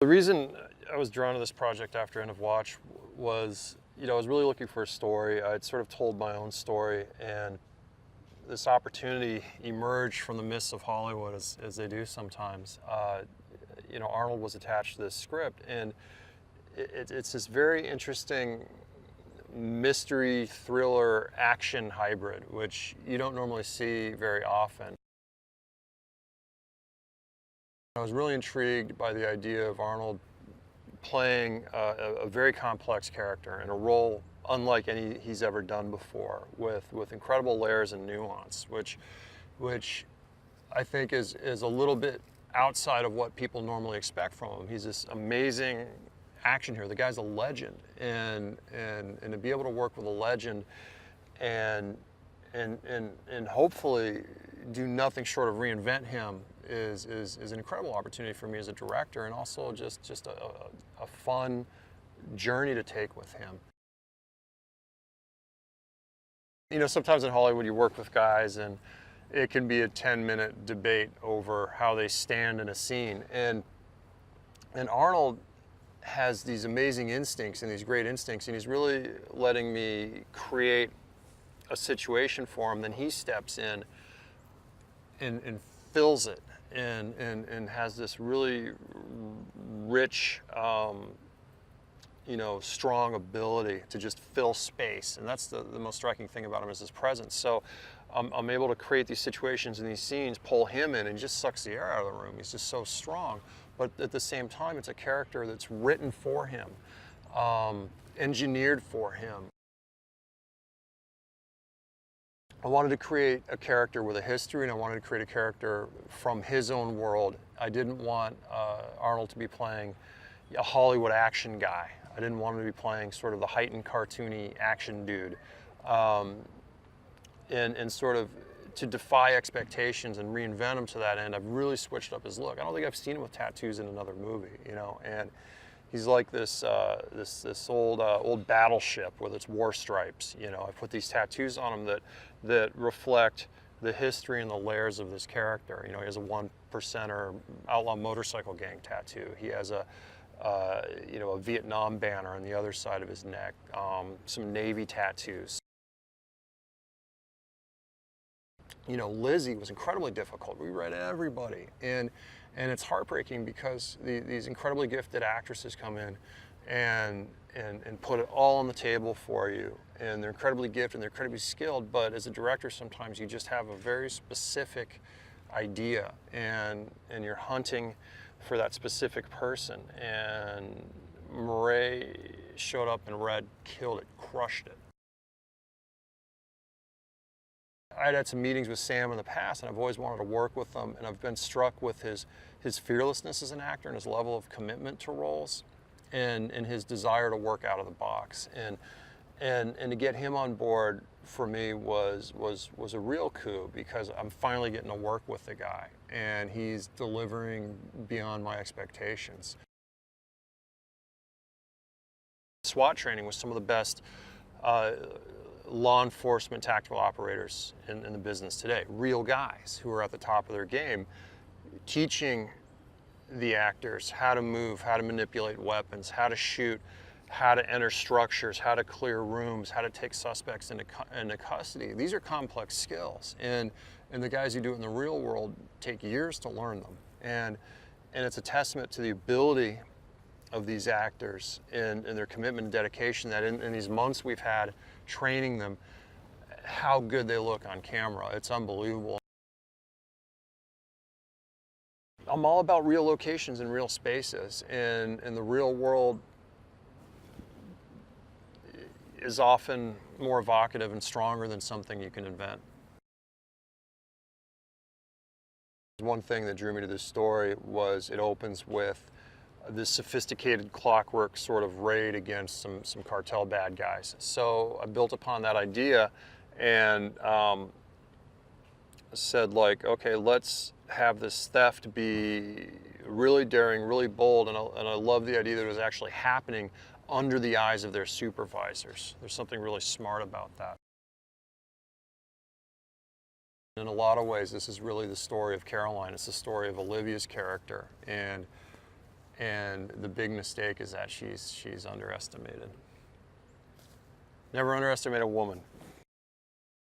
The reason I was drawn to this project after End of Watch was, I was really looking for a story. I'd sort of told my own story, and this opportunity emerged from the mists of Hollywood, as they do sometimes. Arnold was attached to this script, and it's this very interesting mystery, thriller, action hybrid, which you don't normally see very often. I was really intrigued by the idea of Arnold playing a very complex character in a role unlike any he's ever done before, with incredible layers and nuance, which I think is a little bit outside of what people normally expect from him. He's this amazing action hero. The guy's a legend, and to be able to work with a legend and hopefully do nothing short of reinvent him is an incredible opportunity for me as a director, and also just a fun journey to take with him. Sometimes in Hollywood you work with guys and it can be a 10-minute debate over how they stand in a scene, and Arnold has these amazing instincts and these great instincts, and he's really letting me create a situation for him. Then he steps in and fills it and has this really rich, strong ability to just fill space. And that's the most striking thing about him, is his presence. So I'm able to create these situations and these scenes, pull him in, and he just sucks the air out of the room. He's just so strong. But at the same time, it's a character that's written for him, engineered for him. I wanted to create a character with a history, and I wanted to create a character from his own world. I didn't want Arnold to be playing a Hollywood action guy. I didn't want him to be playing sort of the heightened cartoony action dude. And sort of to defy expectations and reinvent him to that end, I've really switched up his look. I don't think I've seen him with tattoos in another movie, and he's like this old battleship with its war stripes. I put these tattoos on him that reflect the history and the layers of this character. He has a 1%er outlaw motorcycle gang tattoo. He has a Vietnam banner on the other side of his neck, some Navy tattoos. Lizzie was incredibly difficult. We read everybody, and it's heartbreaking because these incredibly gifted actresses come in and put it all on the table for you, and they're incredibly gifted and they're incredibly skilled, but as a director sometimes you just have a very specific idea, and you're hunting for that specific person, and Murray showed up and read, killed it, crushed it. I'd had some meetings with Sam in the past, and I've always wanted to work with him, and I've been struck with his fearlessness as an actor and his level of commitment to roles, and his desire to work out of the box. And to get him on board for me was a real coup, because I'm finally getting to work with the guy, and he's delivering beyond my expectations. SWAT training with some of the best law enforcement tactical operators in the business today, real guys who are at the top of their game, teaching the actors how to move, how to manipulate weapons, how to shoot, how to enter structures, how to clear rooms, how to take suspects into custody. These are complex skills, and the guys who do it in the real world take years to learn them. And it's a testament to the ability of these actors and their commitment and dedication, that in these months we've had training them, how good they look on camera. It's unbelievable. I'm all about real locations and real spaces, and the real world is often more evocative and stronger than something you can invent. One thing that drew me to this story was it opens with this sophisticated clockwork sort of raid against some cartel bad guys. So I built upon that idea and said, like, okay, let's have this theft be really daring, really bold, and I love the idea that it was actually happening under the eyes of their supervisors. There's something really smart about that. In a lot of ways, this is really the story of Caroline. It's the story of Olivia's character, and And the big mistake is that she's underestimated. Never underestimate a woman.